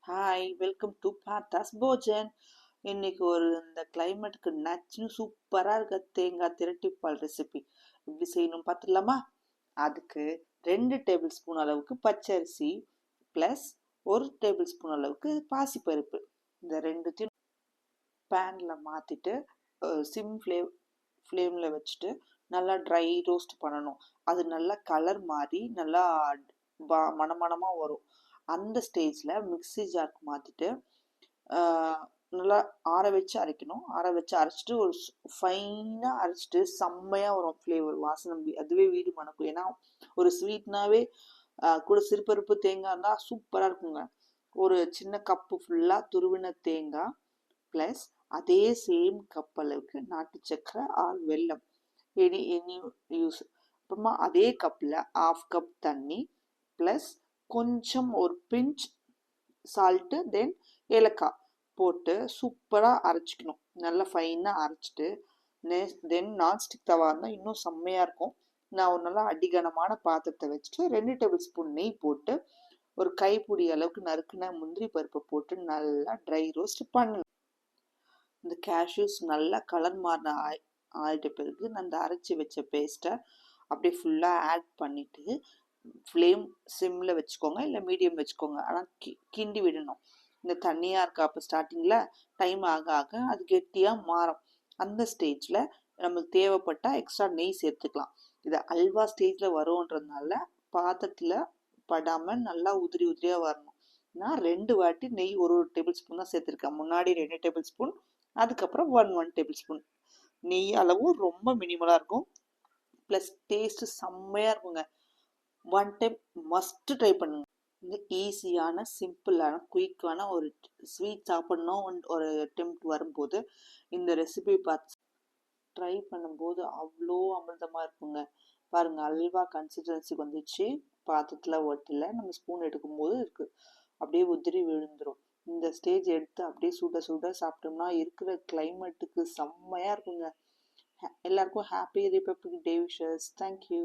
Hi welcome to Parthas Bhojan. இன்னைக்கு இந்த கிளைமேட்டுக்கு நச்சுன்னு சூப்பராக இருக்க தேங்காய் திரட்டிப்பால் ரெசிபி எப்படி செய்யணும் பார்த்துடலாமா? அதுக்கு 2 டேபிள் ஸ்பூன் அளவுக்கு பச்சரிசி ப்ளஸ் 1 டேபிள் ஸ்பூன் அளவுக்கு பாசிப்பருப்பு, இந்த ரெண்டுத்தையும் பேனில் மாற்றிட்டு சிம் ஃப்ளேமில் வச்சுட்டு நல்லா ட்ரை ரோஸ்ட் பண்ணணும். அது நல்லா கலர் மாறி நல்லா மணமணமாக வரும். அந்த ஸ்டேஜில் மிக்ஸி ஜாருக்கு மாற்றிட்டு நல்லா ஆற வச்சு அரைக்கணும். ஆற வச்சு அரைச்சிட்டு ஒரு ஃபைனாக அரைச்சிட்டு செம்மையாக வரும் ஃப்ளேவர், வாசனை அதுவே வீடு மணக்கும். ஏன்னா ஒரு ஸ்வீட்னாவே கூட சிறுபருப்பு தேங்காய் இருந்தால் சூப்பராக இருக்குங்க. ஒரு சின்ன கப்பு ஃபுல்லாக துருவின தேங்காய் ப்ளஸ் அதே சேம் கப் அளவுக்கு நாட்டு சக்கரை ஆர் வெல்லம், எனி யூஸ். அப்புறமா அதே கப்பில் 1/2 கப் தண்ணி ப்ளஸ் கொஞ்சம் ஒரு பிஞ்ச் சால்ட்டு, தென் ஏலக்காய் போட்டு சூப்பராக அரைச்சிக்கணும். நல்லா ஃபைனாக அரைச்சிட்டு தென் நான்ஸ்டிக் தவா இருந்தால் இன்னும் செம்மையாக இருக்கும். நான் ஒரு நல்லா அடிகனமான பாத்திரத்தை வச்சுட்டு 2 டேபிள் ஸ்பூன் நெய் போட்டு ஒரு கைப்பிடி அளவுக்கு நறுக்குன முந்திரி பருப்பை போட்டு நல்லா ட்ரை ரோஸ்ட் பண்ணணும். இந்த கேஷ்யூஸ் நல்லா கலர் மாறின ஆயிட்ட பிறகு அந்த அரைச்சி வச்ச பேஸ்ட்டை அப்படியே ஃபுல்லாக ஆட் பண்ணிவிட்டு ஃப்ளேம் சிம்மில் வச்சுக்கோங்க, இல்லை மீடியம் வச்சுக்கோங்க. ஆனால் கிண்டி விடணும். இந்த தண்ணியாக இருக்கா அப்போ ஸ்டார்டிங்கில் டைம் ஆக ஆக அது கெட்டியாக மாறும். அந்த ஸ்டேஜில் நம்மளுக்கு தேவைப்பட்டால் எக்ஸ்ட்ரா நெய் சேர்த்துக்கலாம். இது அல்வா ஸ்டேஜில் வரும்ன்றதுனால பாத்திரத்தில் படாமல் நல்லா உதிரி உதிரியாக வரணும். நான் 2 வாட்டி நெய் ஒரு டேபிள் ஸ்பூன் தான் சேர்த்துருக்கேன். முன்னாடி 2 டேபிள் ஸ்பூன், அதுக்கப்புறம் 1 டேபிள் ஸ்பூன். நெய் அளவும் ரொம்ப மினிமலாக இருக்கும். ப்ளஸ் டேஸ்ட்டு செம்மையாக இருக்குங்க. 1 டைம் மஸ்ட்டு ட்ரை பண்ணுங்க. இந்த ஈஸியான சிம்பிளான குயிக்கான ஒரு ஸ்வீட் சாப்பிட்ணும் ஒரு அட்டெம்ப்ட் வரும்போது இந்த ரெசிபி பார்த்து ட்ரை பண்ணும்போது அவ்வளோ அமிர்தமாக இருக்குங்க. பாருங்கள், அல்வா கன்சிஸ்டன்சிக்கு வந்துச்சு. பாத்திரத்தில் ஒட்டலை, நம்ம ஸ்பூன் எடுக்கும்போது இருக்குது அப்படியே உதிரி விழுந்துடும். இந்த ஸ்டேஜ் எடுத்து அப்படியே சுட சுட சாப்பிட்டோம்னா இருக்கிற கிளைமேட்டுக்கு செம்மையாக இருக்குங்க. எல்லாருக்கும் happy republic day wishes. Thank you.